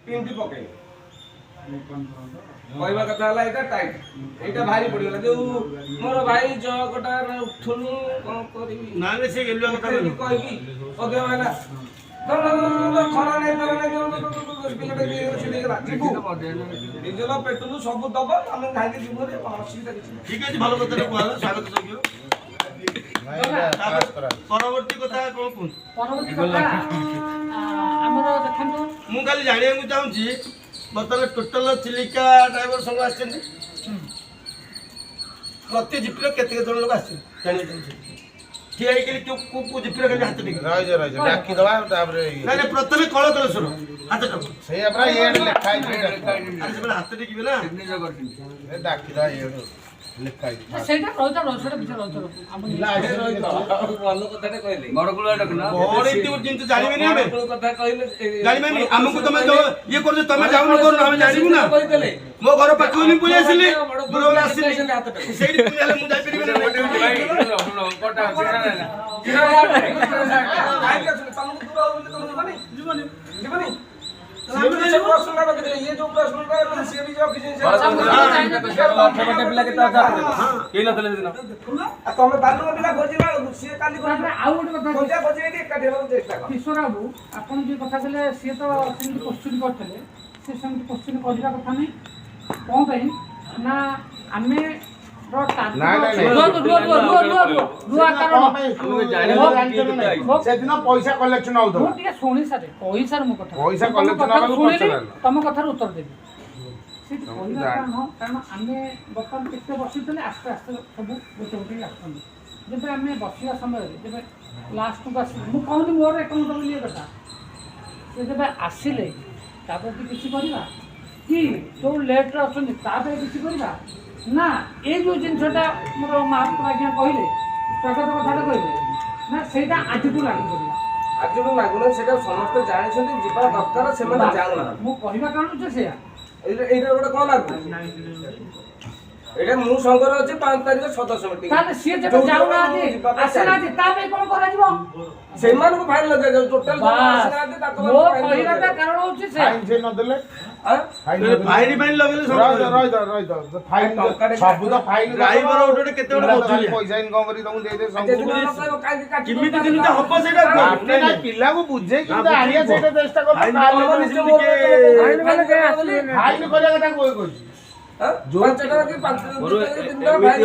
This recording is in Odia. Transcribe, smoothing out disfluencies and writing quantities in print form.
पिंटी पके कहवा कथा हला एटा टाइट एटा भारी पड़ी गला जो मोर भाई जगटा उठुनी कोन करबी ना रे से गेलुआ कथा कहबी ओके वाला खरा नहीं तर नहीं पिलटे दे छिले गला जीबू डिजल पेट्रोल सब दब हम खाइके जीबू रे असुविधा किछ ठीक है भालो कथा कहला स्वागत जोग्य परवर्ती कथा कोन कोन परवर्ती कथा हमरो देखंतो मु खाली जानिया को चाहूची बर्तमान टोटल चिलिका ड्राइवर संग आछन प्रति जिपरे केते जन लोग आछन जानिया चाहूची ठीक है कि को को जिपरे के हाथ टिक रह डाकी दवा तापरे नहीं प्रथमे कळ कळ सुनो हाथ टक से अपना ये लिखाई दे आज हाथ टिकबे ना ए डाकी दा ये लिखाई ସେଇଟା ରହିତା ରସଟା ବିଚାର ରହିତା ଆମ लागे रहित ଭଲ କଥାଟେ କହିଲେ ବଡକୁଳ ଡକନା और इतनी जिंत जानिबे नहीं हमें କଥା କହିଲେ जानिबे नहीं हमको तुम ये कर तुम जाऊ न कर हम जानिबू ना କହିଦେଲେ मो घर पाखु नहीं पुलिस आसिली बड़ दूर वाला आसिली हाथ टक सेठी पुलिस आले मु जाई परिबे ना କଟା କିଶୋର ବାବୁ ଆପଣ ଯେ କଥା କହିଲେ ସିଏ ତ ସେମିତି କ୍ୱେଶ୍ଚିନ୍ କରିଥିଲେ ସେ ସେମିତି କ୍ୱେଶ୍ଚିନ୍ କରିବା କଥା ନାହିଁ କ'ଣ ପାଇଁ ନା ଆମେ ସେଦିନ ପଇସା କଲେକ୍ସନ ମୁଁ ହଉଥିଲା ଟିକେ ଶୁଣି ସାରେ ପଇସାର ମୋ କଥା ପଇସା collection ହବାକୁ ପଚାରିଲା। ତମ କଥାର ଉତ୍ତର ଦେବି ସେଠି କହିବା କାରଣ କାରଣ ଆମେ ବର୍ତ୍ତମାନ କେତେ ବସିଥିଲେ ଆସ୍ତେ ଆସ୍ତେ ସବୁ ଗୋଟେ ଗୋଟେ ଆସୁଛନ୍ତି ଯେବେ ଆମେ ବସିବା ସମୟରେ ଯେବେ ଲାଷ୍ଟକୁ ଆସିଲେ ମୁଁ କହୁନି ମୋର ଏକମତ ବୋଲି ଏ କଥା ସେ ଯେବେ ଆସିଲେ ତାପରେ କିଛି କରିବା କି ଯେଉଁ ଲେଟ୍ରେ ଅଛନ୍ତି ତା ପାଇଁ କିଛି କରିବା ନା ଏଇ ଯେଉଁ ଜିନିଷଟା ମୋର ମହାତ୍ମା ଆଜ୍ଞା କହିଲେ ସ୍ୱାଗତ କଥାଟା କହିଲେ ନା ସେଇଟା ଆଜିଠୁ ଲାଗୁ କରିବା ଆଜିଠୁ ଲାଗୁନି ସେଟା ସମସ୍ତେ ଜାଣିଛନ୍ତି ଯିବା ଦରକାର ସେମାନେ ଜାଣୁନାହାନ୍ତି ମୁଁ କହିବା କାରଣ ଯେ ସେଇଆ ଏଇଟା ଗୋଟେ କଣ ଲାଗୁ ଏଇଟା ମୁଁ ସଂଘରେ ଅଛି 5 ତାରିଖ ସଦସ୍ୟ ମିଟିଂ ତାହେଲେ ସିଏ ଯେବେ ଯାଉନାହାନ୍ତି ଆସିନାହାନ୍ତି ତା ପାଇଁ କ'ଣ କରାଯିବ ସେମାନଙ୍କୁ ଫାଇନ ଲଗାଯାଉ ଟୋଟାଲ ଆସିନାହାନ୍ତି ତାଙ୍କ ମୋ କହିବାଟା କାରଣ ହଉଛି ସେ ଫାଇନ ସେ ନଦେଲେ फाइन फाइन लगेले सब फाइन सब तो फाइन ड्राइवर ओटे केते बड़ मजुरी पैसा इनकम करी तुम दे दे सब किमिति दिन त हब सेटा आपने ना पिला को बुझे कि आनिया सेटा चेष्टा कर फाइन फाइन करे कथा कोई कोई हां 5 टका कि 5 दिन